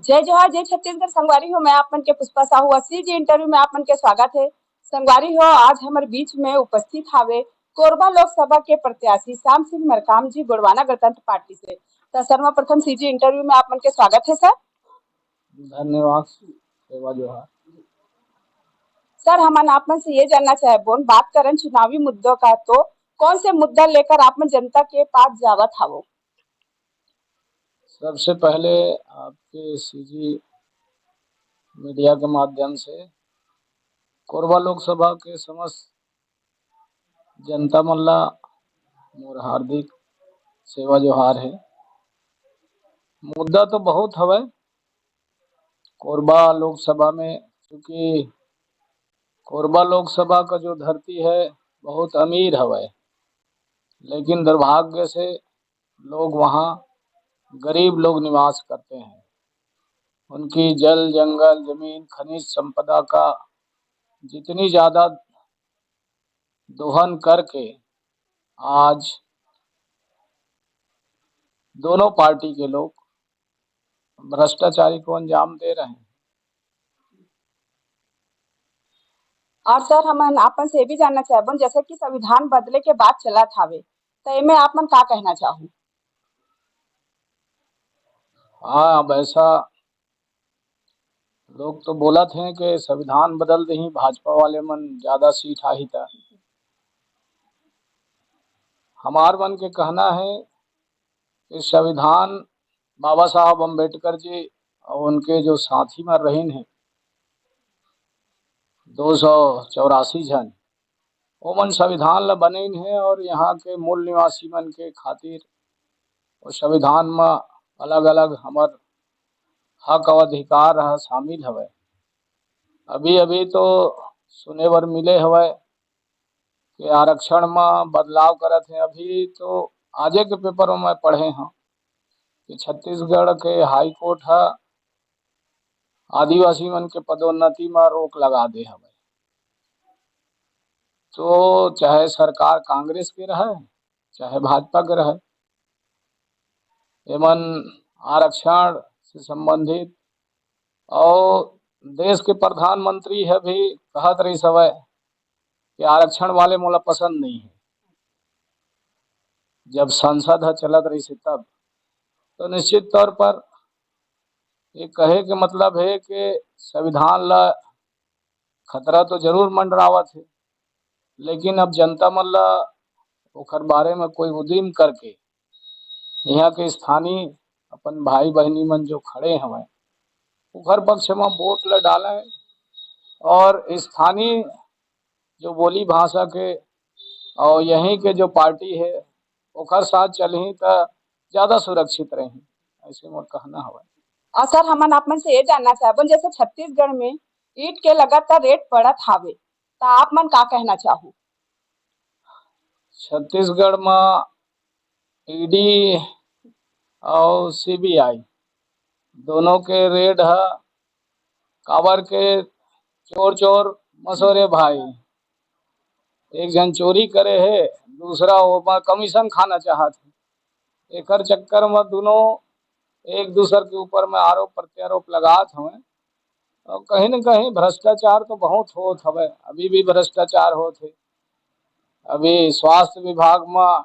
जय जोहार, जय छत्तीसगढ़। संगवारी हो, मैं आपमन के पुष्पा साहू अस्सी जी इंटरव्यू में आपमन के स्वागत है। संगवारी हो, आज हमारे बीच में उपस्थित हावे कोरबा लोकसभा के प्रत्याशी श्याम सिंह मरकाम जी, गोड़वाना गणतंत्र पार्टी से। तो सर्वप्रथम सीजी इंटरव्यू में आपमन के स्वागत है सर। धन्यवाद। सेवा जोहार। सर, हम आपमन से ये जानना चाहे बोन बात करें चुनावी मुद्दों का, तो कौन से मुद्दा लेकर आपमन जनता के पास जावत हावो? सबसे पहले आपके सीजी मीडिया के माध्यम से कोरबा लोकसभा के समस्त जनता मल्ला मोर हार्दिक सेवा जोहार है। मुद्दा तो बहुत हवे कोरबा लोकसभा में, क्योंकि कोरबा लोकसभा का जो धरती है बहुत अमीर हवे, लेकिन दुर्भाग्य से लोग वहाँ गरीब लोग निवास करते हैं। उनकी जल जंगल जमीन खनिज संपदा का जितनी ज्यादा दोहन करके आज दोनों पार्टी के लोग भ्रष्टाचारी को अंजाम दे रहे हैं। और सर, हम आपन से ये भी जानना चाहे जैसे कि संविधान बदले के बाद चला थावे, तो एमे आपमन का कहना चाहूँ? हाँ, अब ऐसा लोग तो बोला थे कि संविधान बदल दही, भाजपा वाले मन ज्यादा सीट आई था। हमार मन के कहना है कि संविधान बाबा साहब अम्बेडकर जी और उनके जो साथी में रहीन हैं 284 जन, वो मन संविधान ला बनीन है और यहाँ के मूल निवासी मन के खातिर वो संविधान में अलग अलग हमार हक और अधिकार शामिल हवे। अभी अभी तो सुने बर मिले हवे कि आरक्षण में बदलाव करत हैं। अभी तो आजे के पेपर में पढ़े हैं कि छत्तीसगढ़ के हाई कोर्ट है आदिवासी मन के पदोन्नति में रोक लगा दे हवे। तो चाहे सरकार कांग्रेस के रहे चाहे भाजपा के रहे, एमन आरक्षण से संबंधित और देश के प्रधानमंत्री है भी कहत रही सवय कि आरक्षण वाले मोला पसंद नहीं है। जब संसद है चलत रही से तब तो निश्चित तौर पर ये कहे के मतलब है कि संविधान ला खतरा तो जरूर मंडरावत है, लेकिन अब जनता मन ला ओकर बारे में कोई उदिम करके यहाँ के स्थानीय अपन भाई बहनी मन जो खड़े हवे ओकर पक्ष में वोट ला डाले और स्थानीय जो बोली भाषा के और यहीं के जो पार्टी है ओकर साथ चलही तो ज्यादा सुरक्षित रही, ऐसे मोर कहना हवे। और सर, हम आपमन से ये जानना चाहबो जैसे छत्तीसगढ़ में ईंट के लगातार रेट बढ़त हावे, तो आपमन का कहना चाहू? छत्तीसगढ़ में ईडी और सीबीआई दोनों के रेड है। काबर के चोर चोर मसोरे भाई, एक जन चोरी करे है दूसरा वो कमीशन खाना चाहत है। एकर चक्कर में दोनों एक दूसर के ऊपर में आरोप प्रत्यारोप लगात हवे और कहीं न कहीं भ्रष्टाचार तो बहुत होत हवे, अभी भी भ्रष्टाचार होत है। अभी स्वास्थ्य विभाग में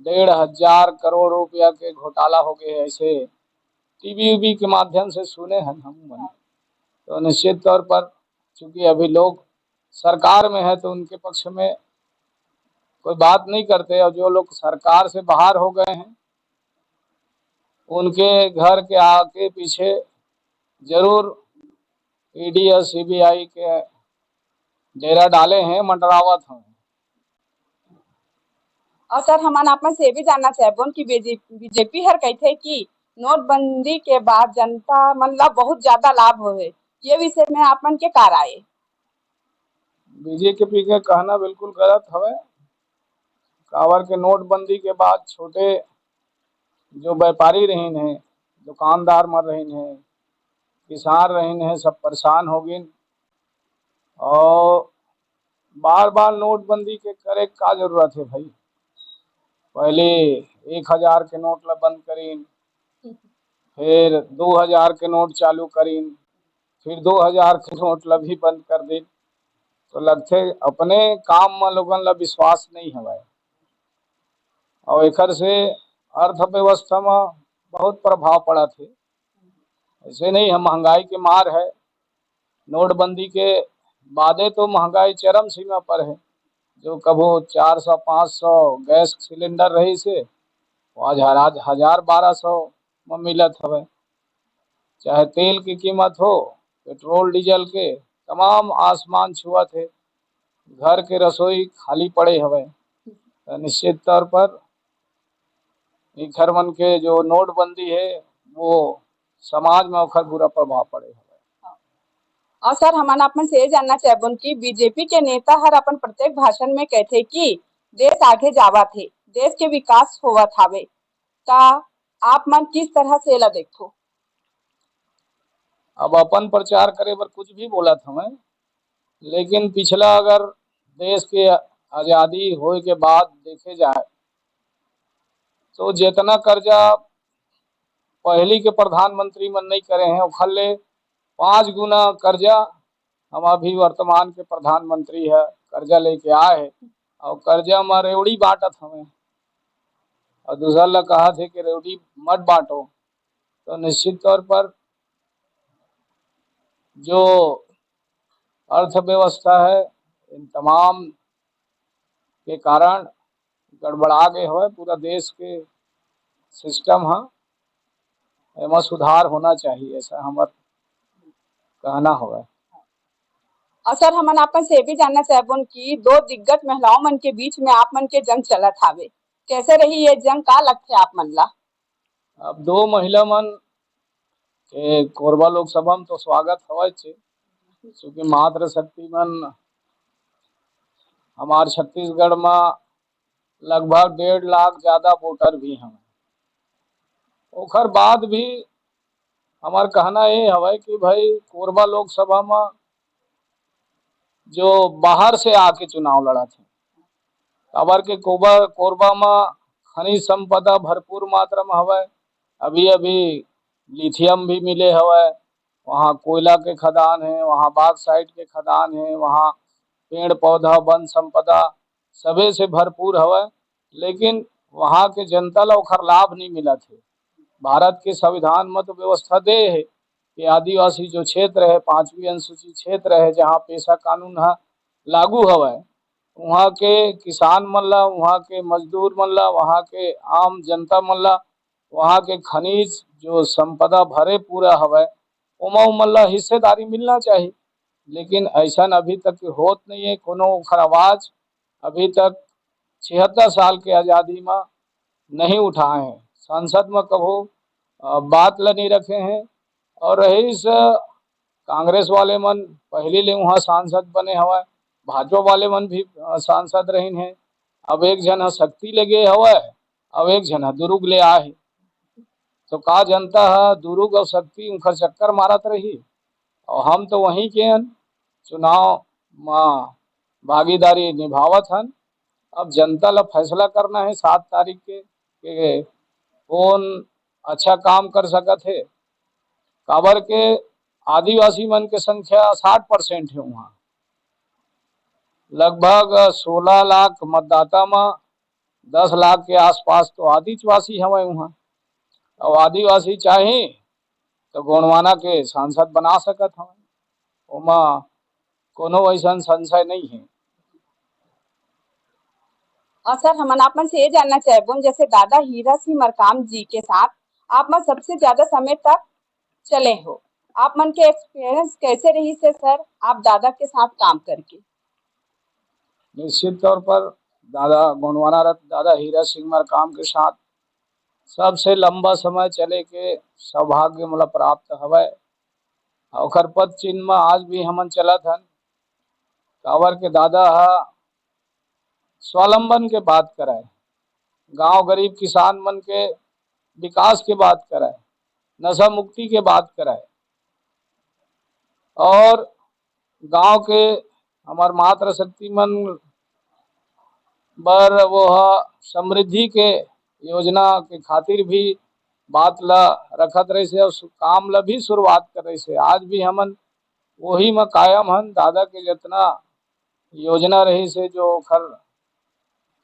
1,500 करोड़ रुपया के घोटाला हो गए, ऐसे टीवी उवी के माध्यम से सुने हैं हम मन। तो निश्चित तौर पर चूंकि अभी लोग सरकार में है तो उनके पक्ष में कोई बात नहीं करते, और जो लोग सरकार से बाहर हो गए हैं उनके घर के आगे पीछे जरूर ईडी और सीबीआई के डेरा डाले हैं, मंडरावत हैं। और सर, हम आपमन से ये भी जानना चाहबो कि बीजेपी हर कहथे कि नोटबंदी के बाद जनता मन ला बहुत ज्यादा लाभ होवे, ये विषय में आपमन के का राय? बीजेपी के कहना बिल्कुल गलत हवे। काबर के नोटबंदी के बाद छोटे जो व्यापारी रहीन है, दुकानदार मर रहीन है, किसान रहीन है, सब परेशान हो गए। और बार बार नोटबंदी के करे का जरूरत है भाई? पहले 1,000 के नोट ला बंद करीन, फिर 2000 के नोट चालू करीन, फिर 2000 के नोट ला भी बंद कर दी। तो लगथे अपने काम में लोगन ला विश्वास नहीं हवय, और एकर से अर्थव्यवस्था में बहुत प्रभाव पड़ा थे। ऐसे नहीं है, महंगाई के मार है। नोटबंदी के बादे तो महंगाई चरम सीमा पर है। जो कबो 400-500 गैस सिलेंडर रही से, वो आज 1000-1200 में मिलत हवे। चाहे तेल की कीमत हो, पेट्रोल डीजल के, तमाम आसमान छुआ थे। घर के रसोई खाली पड़े हवे। तो निश्चित तौर पर ई घर मन के जो नोटबंदी है, वो समाज में ओखर बुरा प्रभाव पड़े हवे। और सर हमन आपमन से ये जानना चाहबन कि बीजेपी के नेता हर अपन प्रत्येक भाषण में कहथे कि देश आगे जावत है, देश के विकास होवत हावे। ता आप मन किस तरह से एला देखथो? अब अपन प्रचार करे बर कुछ भी बोलत हमें, लेकिन पिछला अगर देश के आजादी होए के बाद देखे जाए तो जितना कर्जा पहली के प्रधानमंत्री मन नहीं करे हैं, ओखर ले 5 गुना कर्जा हम अभी वर्तमान के प्रधानमंत्री है कर्जा लेके आए है, और कर्जा में रेवड़ी बांटत हमें, और दूसरा ला कहा थे कि रेवड़ी मत बांटो। तो निश्चित तौर पर जो अर्थव्यवस्था है, इन तमाम के कारण गड़बड़ा गए हुए पूरा देश के सिस्टम है। एमा सुधार होना चाहिए, ऐसा हमार कहना होगा। और सर हमन आपन से ये भी जानना चाहबन कि दो दिग्गज महिलाओं मन के बीच में आप मन के जंग चलत हावे, कैसे रही ये जंग, का लगथे आप मन ला? अब दो महिला मन के कोरबा लोकसभा में तो स्वागत हवा छे, क्योंकि मातृ शक्ति मन हमार छत्तीसगढ़ में लगभग 1.5 लाख ज्यादा वोटर भी हैं। ओखर बाद भी हमार कहना ये हवा कि भाई कोरबा लोकसभा में जो बाहर से आके चुनाव लड़ा थे, काबर के कोरबा में खनिज संपदा भरपूर मात्रा में हवा। अभी अभी लिथियम भी मिले हवा, वहाँ कोयला के खदान है, वहाँ बॉक्साइट के खदान है, वहाँ पेड़ पौधा वन संपदा सबे से भरपूर हवा, लेकिन वहाँ के जनता ला ओखर लाभ नहीं मिला थे। भारत के संविधान में तो व्यवस्था दे है कि आदिवासी जो क्षेत्र है, 5वीं अनुसूची क्षेत्र है, जहाँ पेशा कानून है लागू हवा, वहाँ के किसान मन ला, वहाँ के मजदूर मन ला, वहाँ के आम जनता मन ला, वहाँ के खनिज जो संपदा भरे पूरा हवा, ओमा उमन ला हिस्सेदारी मिलना चाहिए। लेकिन ऐसा अभी तक होत नहीं है। कोनो ओखर आवाज अभी तक 76 साल के आज़ादी में नहीं उठाए हैं, संसद में कभो बात ला नहीं रखे हैं। और रही कांग्रेस वाले मन पहले ले वहाँ सांसद बने हवा, भाजपा वाले मन भी सांसद रहीन है। अब एक जन शक्ति ले गए हवा, अब एक जन दुरुग ले आए। तो का जनता है दुरुग और शक्ति उनका चक्कर मारत रही, और हम तो वहीं के हन, चुनाव में भागीदारी निभावत हन। अब जनता ला फैसला करना है 7 तारीख के कौन अच्छा काम कर सकत है। काबर के आदिवासी मन के संख्या 60% है वहाँ, लगभग 16 लाख मतदाता में 10 लाख के आसपास तो आदिवासी हवे वहाँ, और आदिवासी चाहे तो गोंडवाना के सांसद बना सकत हवे, ओमा कोनो ऐसा संशय नहीं है। और सर हमन आपमन से ये जानना चाहबन, जैसे दादा हीरा सिंह मरकाम जी के साथ आप मन सबसे ज्यादा समय तक चले हो, आप मन के एक्सपीरियंस कैसे रही से सर, आप दादा के साथ काम करके? निश्चित तौर पर दादा गोंडवाना रत्न दादा हीरा सिंह मरकाम के साथ सबसे लंबा समय चले के सौभाग्य मोला प्राप्त हवै। ओखर पद चिन्ह में आज भी हमन चलत हन। काबर के दादा स्वावलंबन के बात कराए, गांव गरीब किसान मन के विकास के बात कराए, नशा मुक्ति के बात कराए, और गांव के हमार मातृ शक्ति मन बर वो समृद्धि के योजना के खातिर भी बात ला रखत रही से और काम ला भी शुरुआत कर रही से। आज भी हमन वही में कायम हन। दादा के जितना योजना रही से, जो खर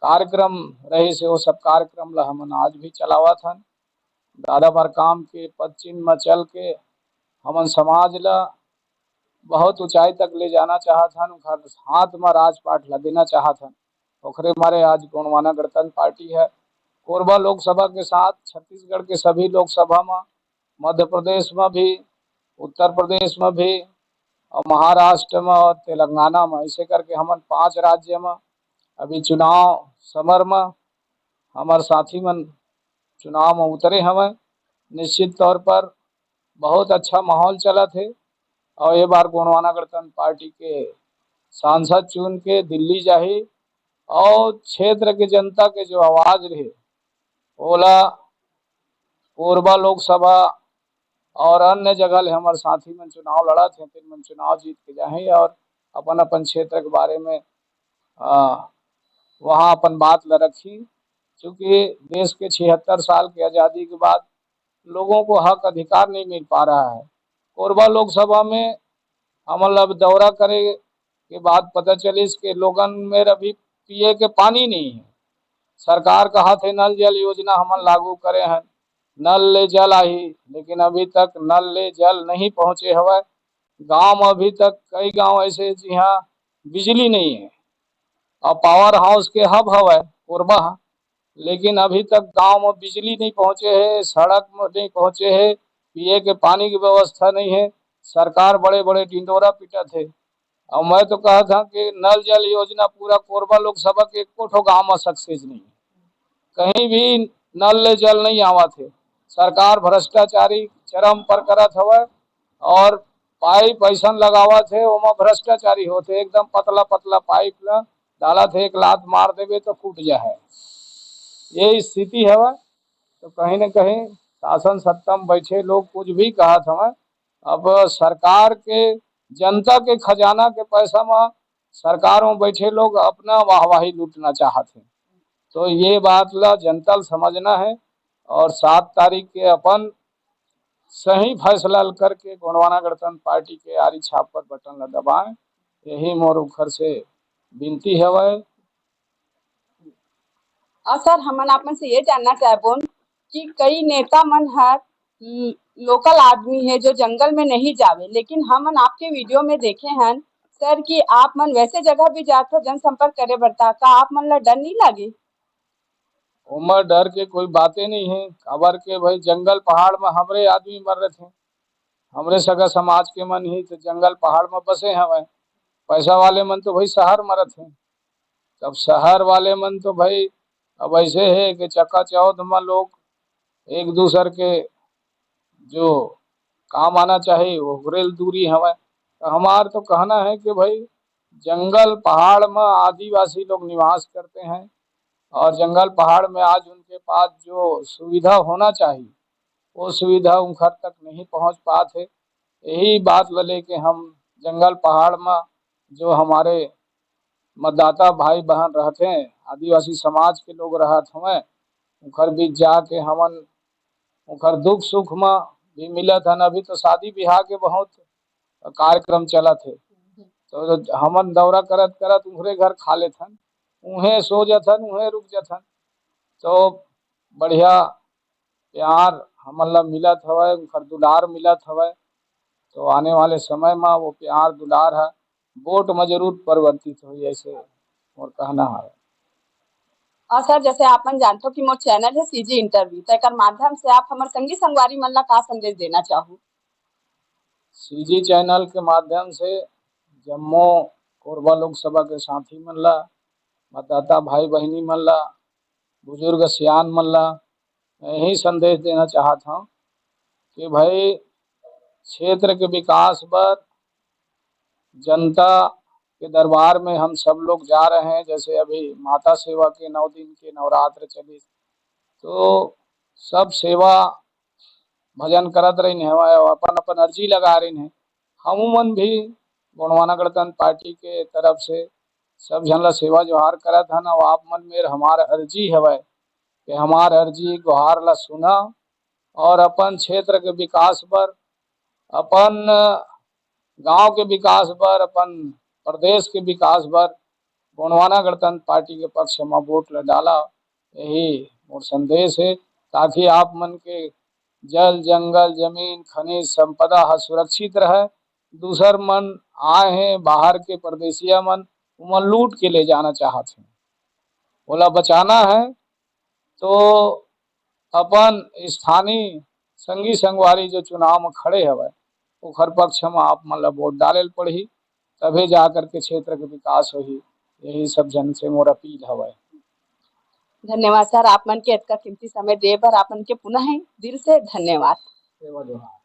कार्यक्रम रही से, वो सब कार्यक्रम ला हमन आज भी चलावत हन। दादा भर काम के पद चिन्ह में चल के हमन समाज ला बहुत ऊंचाई तक ले जाना चाहत हन। ओखर हाथ में राजपाट ला देना चाहत हन। ओखरे मारे आज गोंडवाना गणतंत्र पार्टी है। कोरबा लोकसभा के साथ छत्तीसगढ़ के सभी लोकसभा में, मध्य प्रदेश में भी, उत्तर प्रदेश में भी, और महाराष्ट्र में और तेलंगाना में, ऐसे करके हमन 5 राज्य में अभी चुनाव समर में हमारे साथी मन चुनाव में उतरे हमें। निश्चित तौर पर बहुत अच्छा माहौल चला थे। और ये बार गोंडवाना गणतंत्र पार्टी के सांसद चुन के दिल्ली जाही और क्षेत्र के जनता के जो आवाज रहे ओला कोरबा लोकसभा और अन्य जगह ले हमारे साथी मन चुनाव लड़ा थे, फिर मन चुनाव जीत के जाही और अपन अपन क्षेत्र के बारे में वहाँ अपन बात ला रखी। क्योंकि देश के 76 साल की आज़ादी के बाद लोगों को हक अधिकार नहीं मिल पा रहा है। कोरबा लोकसभा में हमन लब दौरा करे के बाद पता चलिस कि लोगन में अभी पिए के पानी नहीं है। सरकार कहा थे नल जल योजना हमन लागू करे हैं, नल ले जल आही, लेकिन अभी तक नल ले जल नहीं पहुंचे हवय। गांव में अभी तक कई गांव ऐसे जहाँ बिजली नहीं है और पावर हाउस के हब हवय कोरबा, लेकिन अभी तक गांव में बिजली नहीं पहुंचे है, सड़क में नहीं पहुंचे है, पिए के पानी की व्यवस्था नहीं है। सरकार बड़े बड़े ढिंडोरा पीटा थे। और मैं तो कहा था कि नल जल योजना पूरा कोरबा लोकसभा के एको ठो गाँव में सक्सेस नहीं है, कहीं भी नल ले जल नहीं आवा थे। सरकार भ्रष्टाचारी चरम पर करत हवय और पाइप ऐसा लगावा थे ओमा भ्रष्टाचारी होते, एकदम पतला पतला पाइप ला डाला थे, एक लात मार देवे तो फूट जाए, ये स्थिति है। तो कहीं न कहीं शासन सत्ता में बैठे लोग कुछ भी कहा था, अब सरकार के जनता के खजाना के पैसा में सरकार में बैठे लोग अपना वाहवाही लूटना चाहते हैं। तो ये बात ला जनता समझना है और 7 तारीख के अपन सही फैसला करके गोंडवाना गणतंत्र पार्टी के आरी छाप पर बटन ला दबाएं, यही मोर उखर से विनती है। वह और सर हमन आपन से ये जानना चाहबोन कि कई नेता मन हर लोकल आदमी है जो जंगल में नहीं जावे, लेकिन हमन आपके वीडियो में देखे हैं सर कि आप मन वैसे जगह भी जाते हो जनसंपर्क करे बरता, का आप मन ला डर नहीं लागे? उमर डर के कोई बातें नहीं है। खबर के भाई जंगल पहाड़ में हमरे आदमी मर रहे थे, हमरे सगा समाज के मन ही तो जंगल पहाड़ में बसे हैं। पैसा वाले मन तो भाई शहर मरत हैं। तब शहर वाले मन तो भाई अब ऐसे है कि चक्का चौध में लोग एक दूसर के जो काम आना चाहिए वो गुरेल दूरी हवा। तो हमार तो कहना है कि भाई जंगल पहाड़ में आदिवासी लोग निवास करते हैं और जंगल पहाड़ में आज उनके पास जो सुविधा होना चाहिए वो सुविधा उनखर तक नहीं पहुंच पाते। यही बात लेके हम जंगल पहाड़ में जो हमारे मतदाता भाई बहन रहते हैं, आदिवासी समाज के लोग रहते हैं, उनखर बीच जाके हमन उनखर दुख सुख में भी मिलत हन। अभी तो शादी ब्याह के बहुत कार्यक्रम चला थे, तो हमन दौरा करत करत उनके घर खा लेथन, उन्हें सो जाथन, उन्हें रुक जाथन। तो बढ़िया प्यार हमन ला मिलत हवय, उनकर दुलार मिलत हवय। तो आने वाले समय में वो प्यार दुलार है वोट में जरूर परिवर्तित हो, ऐसे और कहना है। और सर जैसे आपन जानते हो कि मोर चैनल है सीजी इंटरव्यू, तो एकर माध्यम से आप हमारे संगी संगवारी मन ला का संदेश देना चाहू? सीजी चैनल के माध्यम से जम्मू कोरबा लोकसभा के साथी मन ला, मतदाता भाई बहनी मन ला, बुजुर्ग सियान मन ला यही संदेश देना चाहता हूँ कि भाई क्षेत्र के विकास पर जनता के दरबार में हम सब लोग जा रहे हैं। जैसे अभी माता सेवा के 9 दिन के नवरात्र चली, तो सब सेवा भजन करत रही है, अपन अपन अर्जी लगा रही है। हम मन भी गोंडवाना गणतंत्र पार्टी के तरफ से सब जन ला सेवा जोहार करत हन। और आप मन में हमार अर्जी है कि हमार अर्जी गुहार ला सुना और अपन क्षेत्र के विकास पर, अपन गांव के विकास पर, अपन प्रदेश के विकास पर गोंडवाना गणतंत्र पार्टी के पक्ष में वोट ल डाला, यही मोर संदेश है। ताकि आप मन के जल जंगल जमीन खनिज संपदा ह सुरक्षित रहे। दूसर मन आए हैं बाहर के परदेसिया मन, उमन लूट के ले जाना चाहते हैं, ओला बचाना है तो अपन स्थानीय संगी संगवारी जो चुनाव में खड़े हवे ओखर पक्ष में आप मन ला वोट डाले ल पड़ही, तभे जाकर के क्षेत्र के विकास होही। यही सब जन से मोर अपील हवे। धन्यवाद सर, आप मन के इतना कीमती समय दे बर आप मन के पुनः दिल से धन्यवाद। सेवा जोहार।